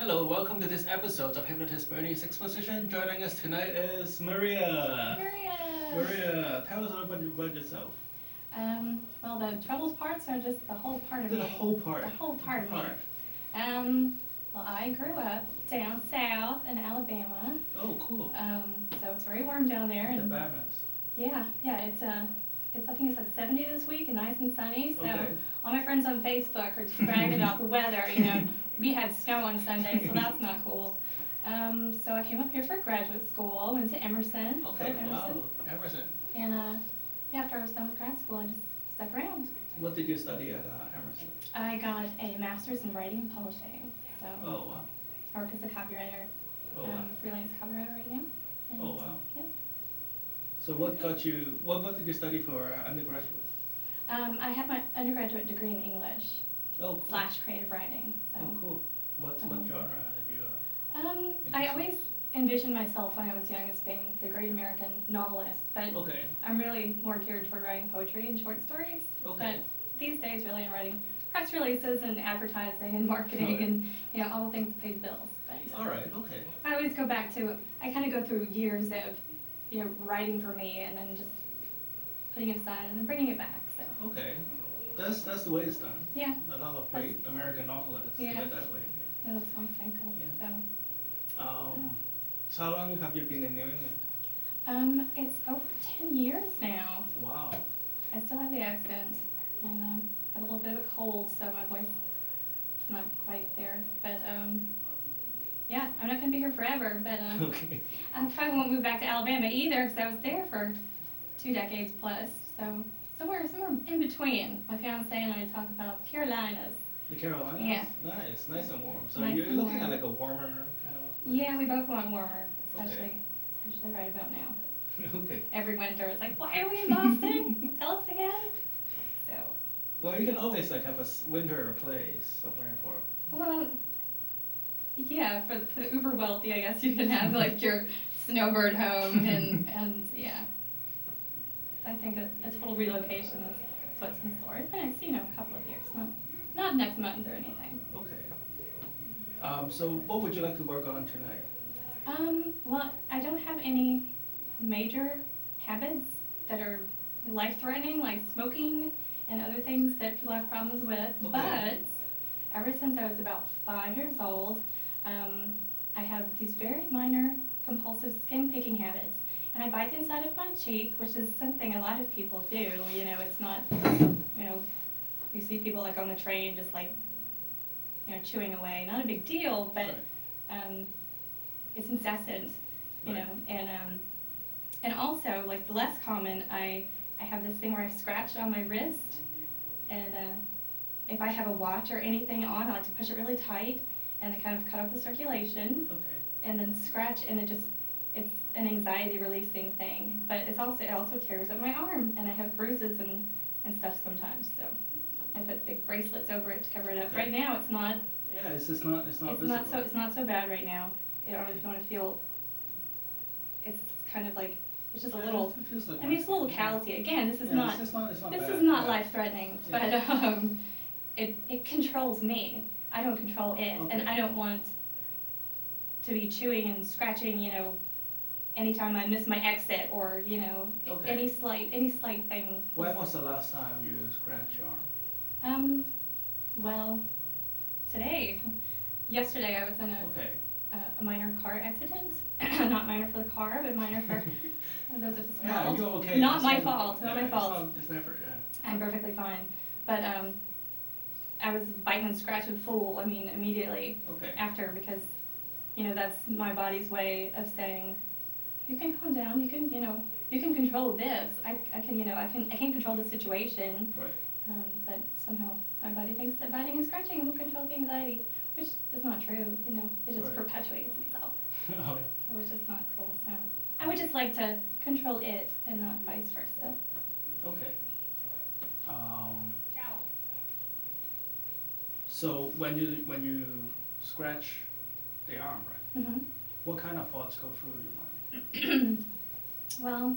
Hello, welcome to this episode of Hypnotist Bernie's Exposition. Joining us tonight is Maria. Maria, tell us a little bit about yourself. Well, the troubles parts are just the whole part of me. The whole part. The whole part of me. Well, I grew up down south in Alabama. Oh, cool. So it's very warm down there. The And Bahamas. yeah, it's I think it's like 70 this week and nice and sunny. So Okay. all my friends on Facebook are just bragging about the weather. We had snow on Sunday, so that's not cool. So I came up here for graduate school, went to Emerson. Okay, Emerson. wow, Emerson. And after I was done with grad school, I just stuck around. What did you study at Emerson? I got a master's in writing and publishing. So Oh, wow. I work as a copywriter, Oh, wow. freelance copywriter right now. And, Oh, wow. Yep. So what got you, what did you study for undergraduate? I had my undergraduate degree in English Oh, cool. / creative writing. So. Oh, cool. What genre did you I always envisioned myself when I was young as being the great American novelist, but Okay. I'm really more geared toward writing poetry and short stories. Okay. But these days, really, I'm writing press releases and advertising and marketing and all the things that pay the bills. But All right, okay. I always go back to, I kind of go through years of writing for me and then just putting it aside and then bringing it back. So Okay. That's the way it's done. yeah, A lot of great American novelists do Yeah. it that way. no, that's my cycle. Yeah. So So how long have you been in New England? it's over 10 years now. Wow. I still have the accent and have a little bit of a cold, so my voice is not quite there. But yeah, I'm not going to be here forever. But Okay. I probably won't move back to Alabama either because I was there for 2 decades plus. So somewhere in between. My fiance and I talk about the Carolinas. The Carolinas? Yeah. Nice and warm. So Nice you're and looking warm. at like a warmer kind of place? Yeah, we both want warmer, Okay. especially right about now. Okay. Every winter, it's like, why are we in Boston? Tell us again. So, Well, you can always like have a winter place somewhere in Florida. well, yeah, for the uber wealthy, I guess you can have like your snowbird home and yeah. I think a total relocation is what's in store. In the next, a couple of years, not next month or anything. Okay. So what would you like to work on tonight? Well, I don't have any major habits that are life-threatening, like smoking and other things that people have problems with. Okay. But ever since I was about 5 years old, I have these very minor compulsive skin-picking habits. And I bite the inside of my cheek, which is something a lot of people do. It's not, you see people like on the train just like, chewing away. Not a big deal, but it's incessant, Right. And also, like the less common, I have this thing where I scratch on my wrist, and if I have a watch or anything on, I like to push it really tight, and then kind of cut off the circulation, Okay. and then scratch, and it's an anxiety releasing thing. But it also tears up my arm, and I have bruises and stuff sometimes. So I put big bracelets over it to cover it up. Okay. Right now, it's not. Yeah, it's not visible. It's not so bad right now. I don't know if you want to feel. It's kind of like it's just a little. It feels like It's a little callousy. Again, this is yeah, not. It's not This bad. is not Yeah. life-threatening, Yeah. but it controls me. I don't control it, Okay. and I don't want to be chewing and scratching. Anytime I miss my exit, or Okay. any slight thing. When was the last time you scratched your arm? Well, yesterday I was in Okay. a minor car accident. Not minor for the car, but minor for those of us Yeah, involved. you're okay. Not It's my fault. Not my fault. It's never. Yeah. I'm perfectly fine. But I was biting and scratching full. Immediately Okay. after, because that's my body's way of saying, you can calm down. You can control this. I can't control the situation. Right. But somehow my body thinks that biting and scratching will control the anxiety, which is not true. It just Right. perpetuates itself. Okay. So which is not cool. So I would just like to control it and not vice versa. Okay. So when you scratch the arm, right? Mm-hmm. What kind of thoughts go through your mind? Well,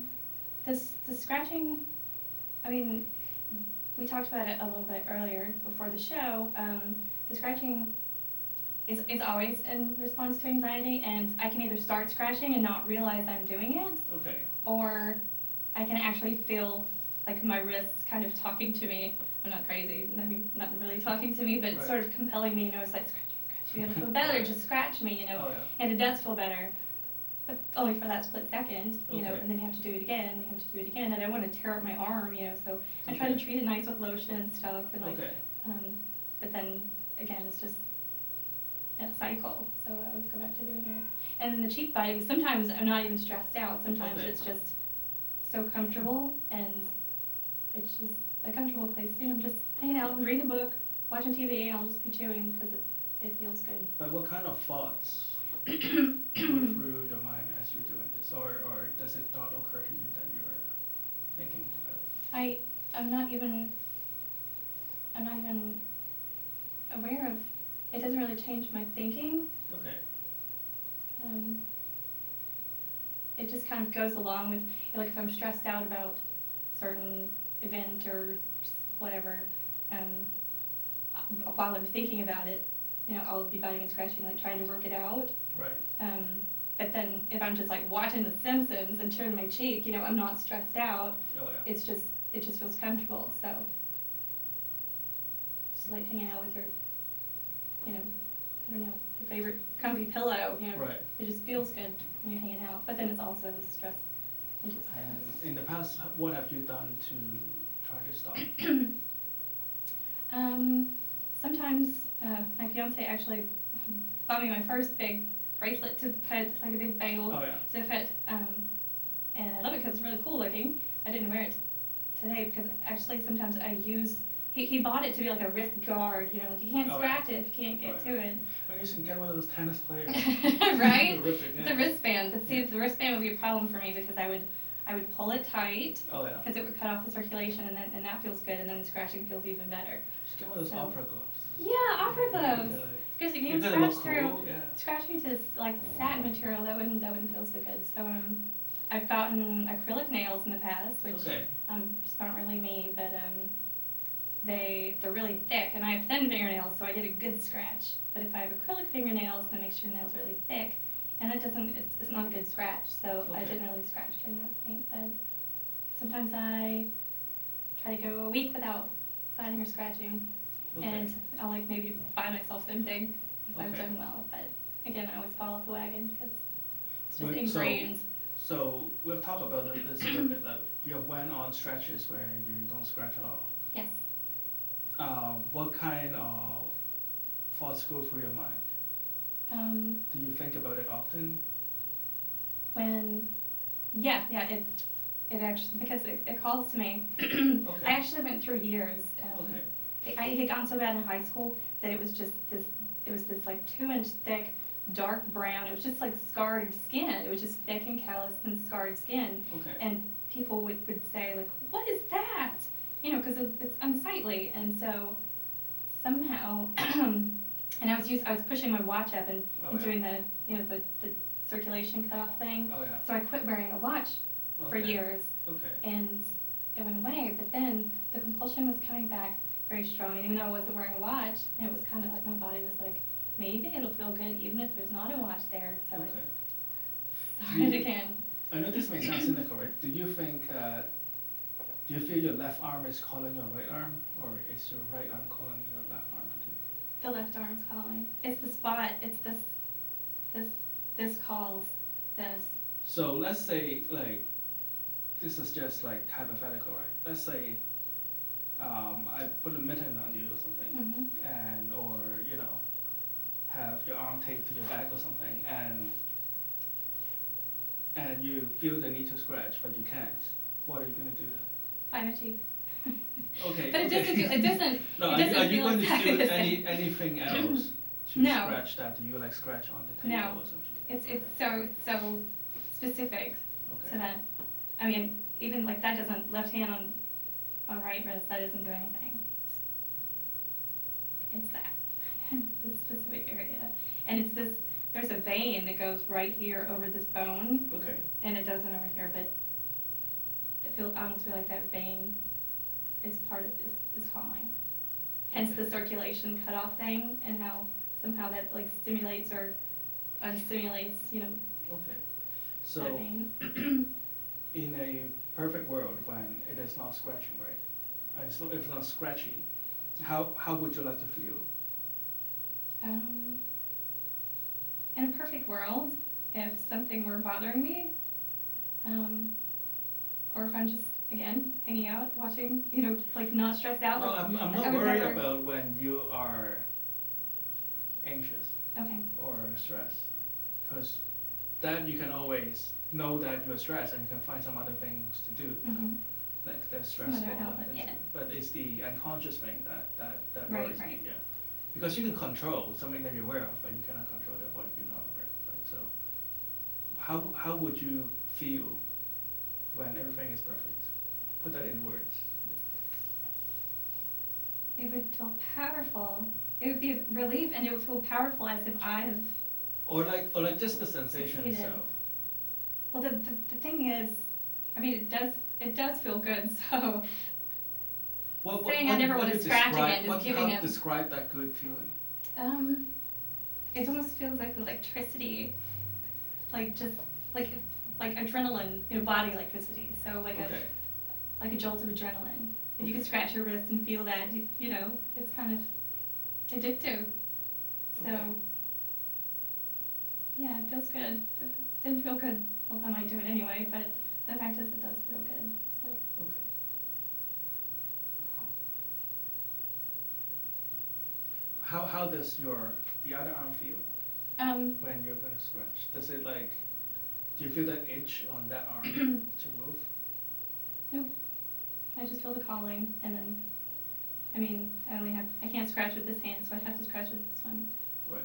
the scratching, we talked about it a little bit earlier before the show. The scratching is always in response to anxiety, and I can either start scratching and not realize I'm doing it, Okay. or I can actually feel like my wrists kind of talking to me. I'm not crazy, I mean, not really talking to me, but Right. sort of compelling me, it's like, scratch me, it'll feel better, just scratch me, Oh, yeah. and it does feel better, but only for that split second, Okay. and then you have to do it again, and I don't want to tear up my arm, so I try to treat it nice with lotion and stuff, and Okay. but then, again, it's just a cycle, so I always go back to doing it. And then the cheek biting, sometimes I'm not even stressed out, sometimes Okay. it's just so comfortable, and it's just a comfortable place, just hanging out, reading a book, watching TV, and I'll just be chewing because it feels good. But what kind of thoughts go through your mind as you're doing this, or does it not occur to you that you're thinking about it? I'm not even aware of, it doesn't really change my thinking. Okay. It just kind of goes along with, like if I'm stressed out about a certain event or whatever, while I'm thinking about it, I'll be biting and scratching, like trying to work it out. Right. But then if I'm just like watching The Simpsons and turning my cheek, I'm not stressed out. Oh, yeah. It just feels comfortable. So just like hanging out with your, I don't know, your favorite comfy pillow. Right. It just feels good when you're hanging out. But then it's also stress. And in the past, what have you done to try to stop? Sometimes my fiance actually bought me my first big bracelet to put, like a big bangle to put, and I love it because it's really cool looking. I didn't wear it today because actually sometimes I use, he bought it to be like a wrist guard, like you can't scratch it if you can't get to it. Well, you should get one of those tennis players. Right? The The wristband, but see, the wristband would be a problem for me because I would pull it tight. Oh, yeah. Because it would cut off the circulation, and that feels good, and then the scratching feels even better. Just get one of those opera gloves. Yeah, opera gloves. Because you can't scratch through. Cool, yeah. Scratching to like satin material, that wouldn't feel so good. So I've gotten acrylic nails in the past, which just aren't really me, but they're really thick, and I have thin fingernails, so I get a good scratch. But if I have acrylic fingernails, that makes your nails really thick, and it's not a good scratch. So I didn't really scratch during that point. But sometimes I try to go a week without biting or scratching. And I'll like maybe buy myself something if I've done well, but again, I always fall off the wagon because it's just ingrained. So we've talked about this a little bit, that you went on stretches where you don't scratch at all. Yes. What kind of thoughts go through your mind? Do you think about it often? It actually, because it calls to me. I actually went through years. I had gotten so bad in high school that it was just this like 2-inch thick, dark brown. It was just like scarred skin. It was just thick and calloused and scarred skin. And people would say like, "What is that?" Because it's unsightly. And so somehow, and I was pushing my watch up and doing the the circulation cutoff thing. So I quit wearing a watch for years. And it went away. But then the compulsion was coming back very strong, and even though I wasn't wearing a watch, it was kind of like my body was like, maybe it'll feel good even if there's not a watch there. So I started again. I know this may sound cynical, right? Do you feel your left arm is calling your right arm, or is your right arm calling your left arm to do it? The left arm's calling. It's the spot. It's this calls this. So let's say, like, this is just like hypothetical, right? Let's say I put a mitten on you or something, and or have your arm taped to your back or something, and you feel the need to scratch, but you can't. What are you going to do then? Bite my cheek. Okay. But it doesn't. No, it doesn't are you going exactly to do the same. anything else to scratch that? Do you like scratch on the table or something? It's so specific to that. I mean, even like that doesn't, left hand on right wrist, that doesn't do anything. It's that. This specific area. And it's this, there's a vein that goes right here over this bone. And it doesn't over here, but I almost feel like that vein is part of this, is calling. Hence the circulation cutoff thing, and how somehow that like stimulates or unstimulates, Okay. that So vein. in a perfect world when it is not scratching, right? And it's not scratchy, how would you like to feel? In a perfect world, if something were bothering me, or if I'm just, again, hanging out, watching, like not stressed out. No, like, I'm I not would worried never- about when you are anxious Okay. or stressed, because then you can always know that you're stressed and you can find some other things to do, Mhm. like that's Some other stressful. outlet, and yeah. But it's the unconscious thing that Right, worries me, right. yeah. Because you can control something that you're aware of, but you cannot control that what you're not aware of, right? So how would you feel when everything is perfect? Put that in words. It would feel powerful. It would be a relief, and it would feel powerful as if I have. Or like just the sensation Succeeded. itself. Well, the thing is, I mean, it does feel good. So saying I never want to scratch again is giving How up. describe that good feeling? It almost feels like electricity, like just like adrenaline, body electricity. So Okay. like a jolt of adrenaline. If you can scratch your wrist and feel that, it's kind of addictive. So Okay. yeah, it feels good. If it didn't feel good, well, I might do it anyway. But the fact is, it does feel good. So. Okay. How does the other arm feel when you're gonna scratch? Does it like, do you feel that itch on that arm to move? Nope. I just feel the calling, and then, I can't scratch with this hand, so I have to scratch with this one. Right.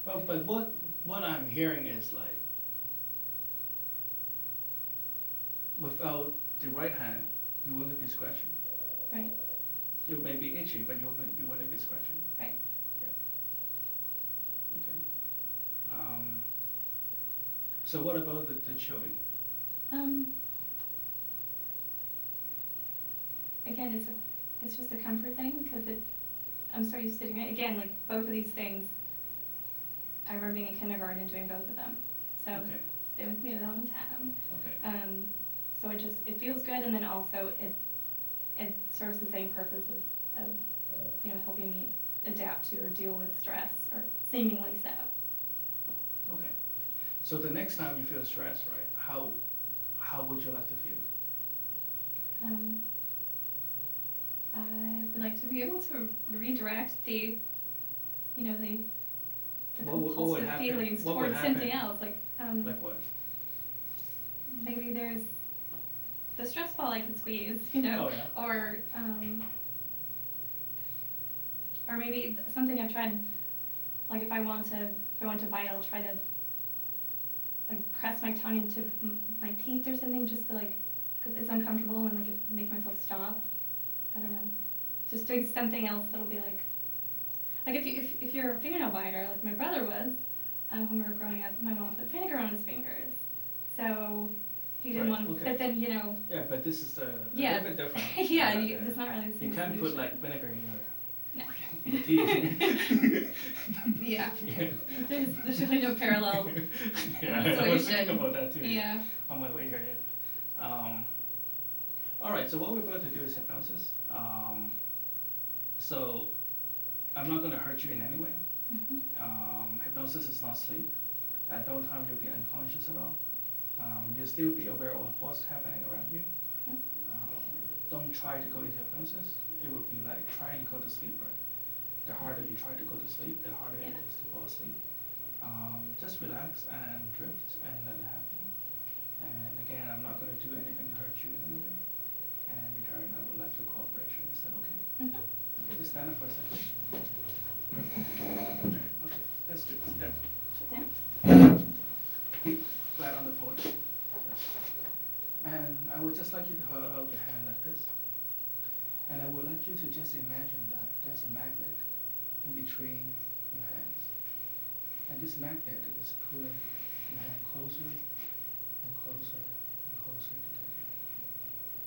Well, but what I'm hearing is like, without the right hand, you wouldn't be scratching. Right. You may be itchy, but you wouldn't be scratching. Right. Yeah. Okay. So what about the chewing? Again, it's just a comfort thing, because I'm so used to doing it. Again, like both of these things, I remember being in kindergarten and doing both of them. So Okay. it's been with me a long time. Okay. So it feels good, and then also it serves the same purpose of helping me adapt to or deal with stress, or seemingly so. Okay. So the next time you feel stressed, right? How would you like to feel? I would like to be able to redirect the What would compulsive happen? feelings What would towards something happen? else. Like Like what? maybe there's the stress ball I can squeeze, Oh, yeah. or maybe something I've tried. Like if I want to bite, I'll try to like press my tongue into my teeth or something, just to because it's uncomfortable, and make myself stop. I don't know. Just doing something else that'll be like if you're a fingernail biter, like my brother was, when we were growing up, my mom put vinegar on his fingers, so he didn't Right, want. okay. But then Yeah, but this is a Yeah. little bit different. yeah, it's not really the same You can't put solution. like vinegar in No. your teeth. Yeah. Yeah. There's really no parallel. Yeah, I was thinking solution. about that too. Yeah. On my way here. All right, so what we're going to do is hypnosis. So I'm not going to hurt you in any way. Mm-hmm. Hypnosis is not sleep. At no time you'll be unconscious at all. You'll still be aware of what's happening around you. Okay. Don't try to go into hypnosis. It would be like trying to go to sleep, right? The harder you try to go to sleep, the harder it is to fall asleep. Just relax and drift and let it happen. And again, I'm not going to do anything to hurt you in any way. And in return, I would like your cooperation. Is that okay? Mm-hmm. Okay, just stand up for a second. Okay, that's good. Sit down. Sit down. Feet flat on the floor. Yeah. And I would just like you to hold out your hand like this. And I would like you to just imagine that there's a magnet in between your hands. And this magnet is pulling your hand closer and closer and closer together.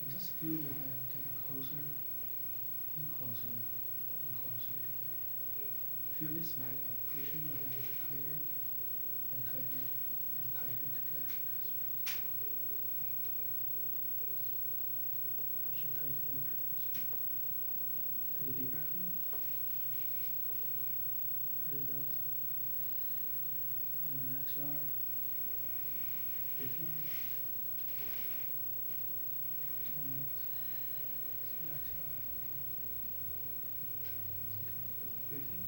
And just feel your hand getting closer and closer and closer together. Feel this magnet pushing your head tighter and tighter and tighter together. Push it tight together. Take a deep breath in. Let it out. And relax your arm. Breathe in. And out. Relax your arm. Breathe in.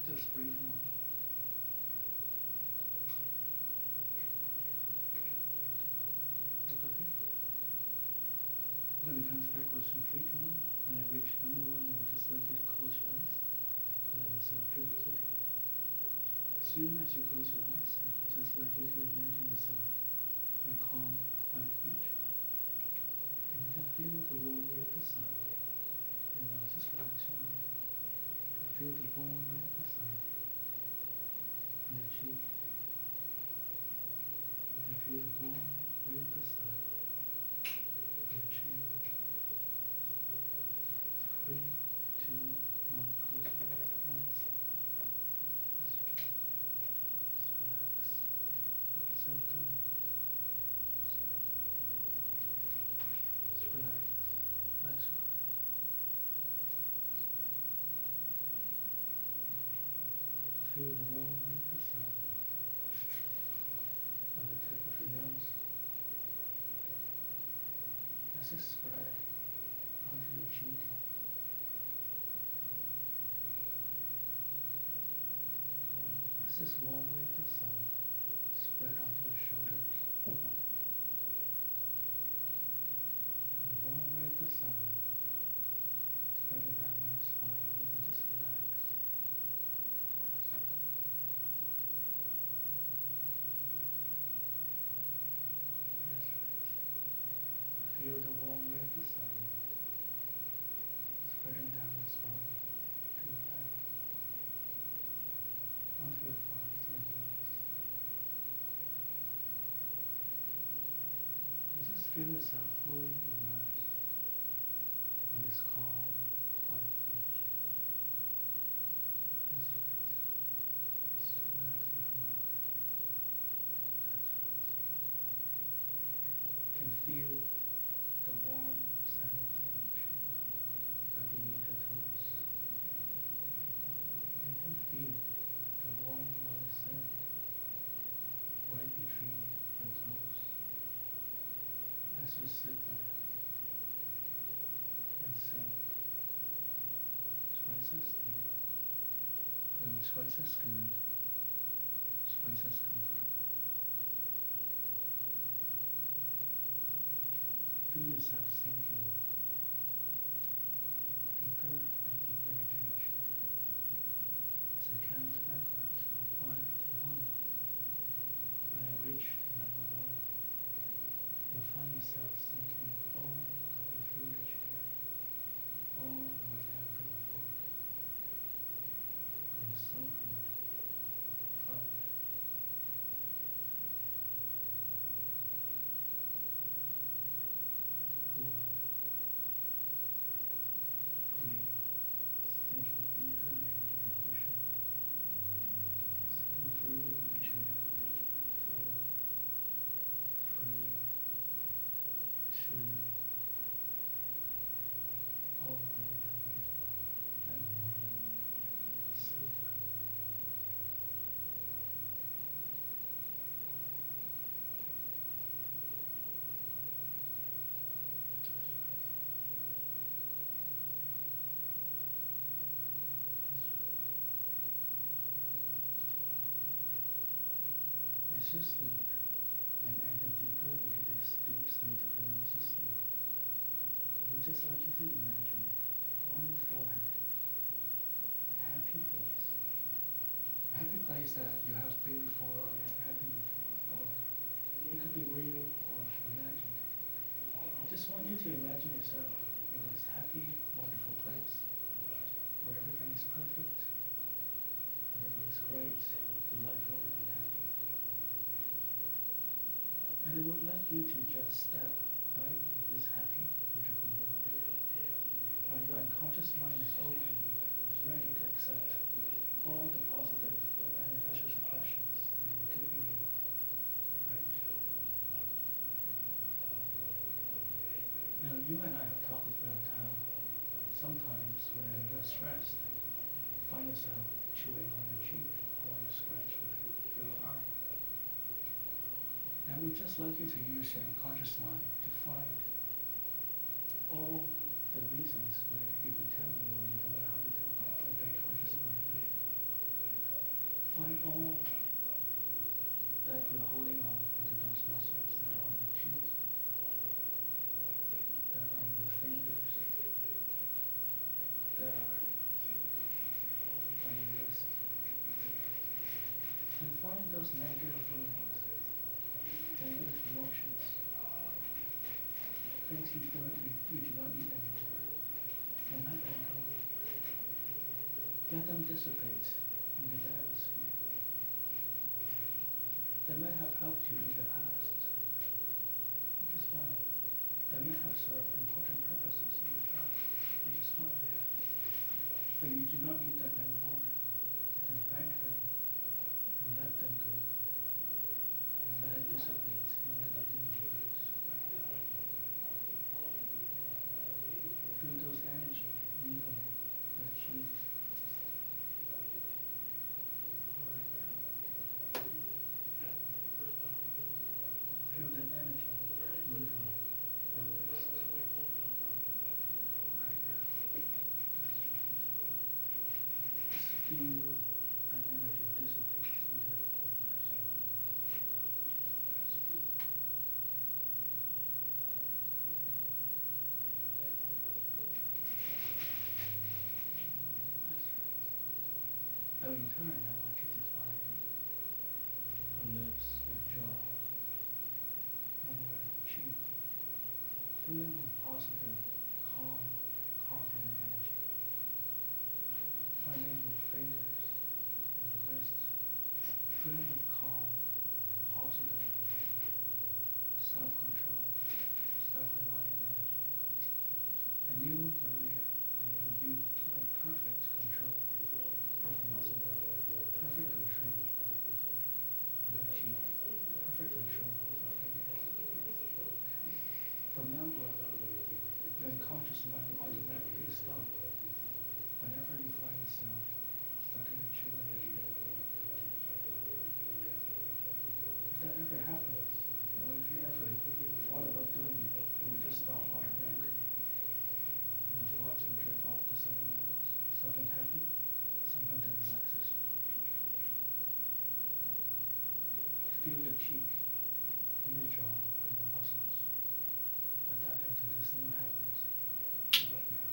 Just breathe now. Look up here. I'm going to count backwards from 3 to 1. When I reach number 1, I would just like you to close your eyes. Let yourself drift, okay? As soon as you close your eyes, I would just like you to imagine yourself on a calm, quiet beach. And you can feel the warm ray of the sun. And now just relax your arm. You can feel the warm ray of the sun on your cheek. You can feel the warm ray of the sun on your chin. 3, 2, 1, close your eyes. That's right. Just relax. Let yourself go. Just relax. Relax your arm. Feel the warm ray of the sun on the tip of your nose as it spread onto your cheek. As this warm ray of the sun spread onto your shoulders. And the warm ray of the sun spreading down your spine. You can just relax. That's right. Feel the warm ray of the sun spreading down your spine to your back, onto your thighs and knees. And just feel yourself fully immersed in this calm, quiet beach. That's right. Just relax even more. That's right. You can feel the warm sand of the beach right beneath your toes. You can feel the warm, moist sand right between your toes as you sit there and sink twice as deep, feeling twice as good, twice as comfortable. Feel yourself sinking deeper and deeper into your chair. As I count backwards from 5 to 1, when I reach the number 1, you'll find yourself sinking all the way through the chair, all the way down to the floor. Feeling so good. 5, 4, 3, sinking deeper into the cushion, sinking through the chair. 4, 3, 2, all the way down to the floor. And 1, sleep. As you sleep and enter deeper into this deep state of hypnosis sleep, I would just like you to imagine on your forehead a happy place. A happy place that you have been before or you have had been before, or it could be real or imagined. I just want you to imagine yourself in this happy, wonderful place where everything is perfect, where everything is great, delightful, and happy. And I would like you to just step right into this happy, beautiful world, right your unconscious mind is open, ready to accept all the positive and beneficial suggestions that I'm giving you. Right? Now, you and I have talked about how sometimes when you're stressed, you find yourself chewing on your cheek or you scratch your arm. And we'd just like you to use your unconscious mind to find all the reasons where you can tell me or you don't know how to tell me, but your unconscious mind. Find all that you're holding on onto those muscles that are on your cheek, that are on your fingers, that are on your wrist. And find those negative feelings, negative emotions, things you do not need anymore. And let them go. Let them dissipate into the atmosphere. They may have helped you in the past, which is fine. They may have served important purposes in the past, which is fine. But you do not need them anymore. You can thank them and let them go. And let it dissipate into the universe right now. Feel those energy leaving your cheek. Feel that energy leaving your wrist. Right now. Just feel that energy dissipate into the universe. Now in turn, I want you to find your lips, your jaw, and your cheek, filling with positive, calm, confident energy. Finding your fingers and your wrists, filling with calm, positive, self-control, self-reliant energy. A new career, a new you, you have perfect control of the muscle body, perfect control on your cheek, perfect control of your fingers. From now on, your unconscious mind will automatically stop whenever you find yourself starting to chew on your cheek. If that ever happens, or if you ever thought about doing it, you will just stop automatically. And your thoughts will drift off to something else, something happy, something that relaxes you. Feel your cheek, your jaw, and your muscles adapting to this new habit right now.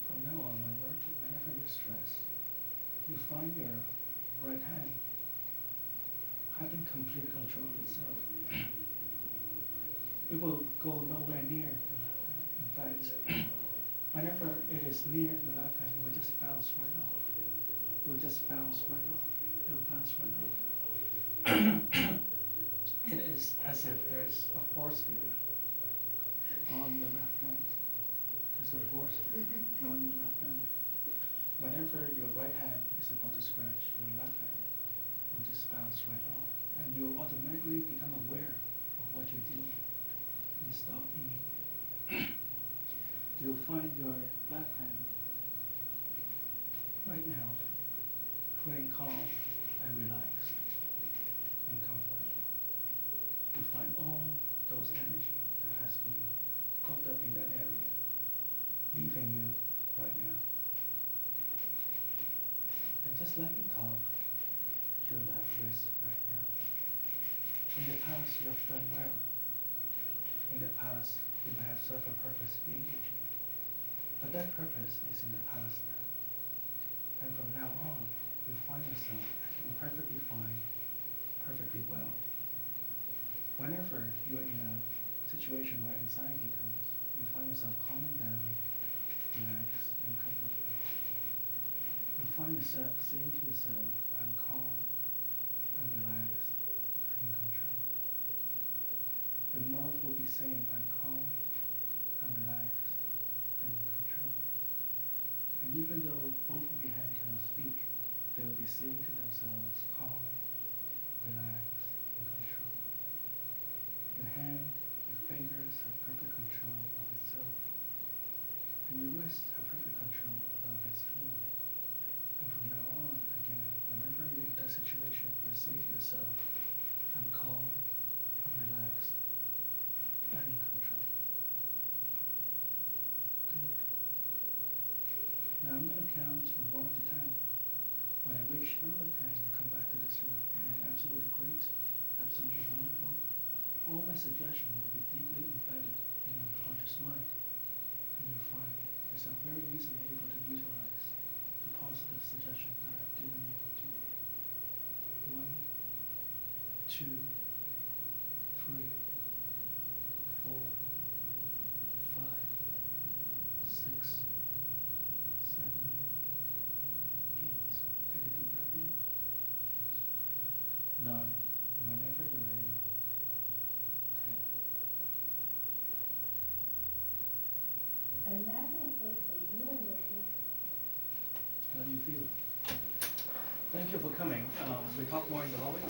From now on, whenever you're stressed, you find your right hand having complete control of itself. It will go nowhere near your left hand. In fact, whenever it is near your left hand, it will just bounce right off. It will just bounce right off. It will bounce right off. It is as if there's a force field on the left hand. There's a force field on your left hand. Whenever your right hand is about to scratch your left hand, it will just bounce right off. And you'll automatically become aware of what you're doing and stop immediately. You'll find your left hand right now feeling calm and relaxed and comfortable. You find all those energy that has been caught up in that area leaving you right now. And just let me talk to your left wrist right now. In the past, you have done well. In the past, you may have served a purpose being itchy. But that purpose is in the past now. And from now on, you find yourself acting perfectly fine, perfectly well. Whenever you're in a situation where anxiety comes, you find yourself calming down, relaxed, and comfortable. You find yourself saying to yourself, I'm calm, I'm relaxed, I'm in control. Your mouth will be saying, I'm calm, I'm relaxed. relaxed, and in control. And even though both of your hands cannot speak, they will be saying to themselves, calm, relaxed, and control. Your hand, your fingers have perfect control of itself, and your wrists have perfect control of its feeling. And from now on, again, whenever you're in that situation, you're saying to yourself, I'm calm, I'm relaxed, I'm in control. Good. Now I'm going to count from 1 to 10. When I reach number 10, you come back to this room, and absolutely great, absolutely wonderful. All my suggestions will be deeply embedded in your unconscious mind, and you'll find yourself very easily able to utilize the positive suggestions that I've given you today. 1, 2, 3, 4, 5, 6, 7, 8. Take a deep breath in. 9. And whenever you're ready, 10. Imagine a place where you and your kids. How do you feel? Thank you for coming. We talk more in the hallway.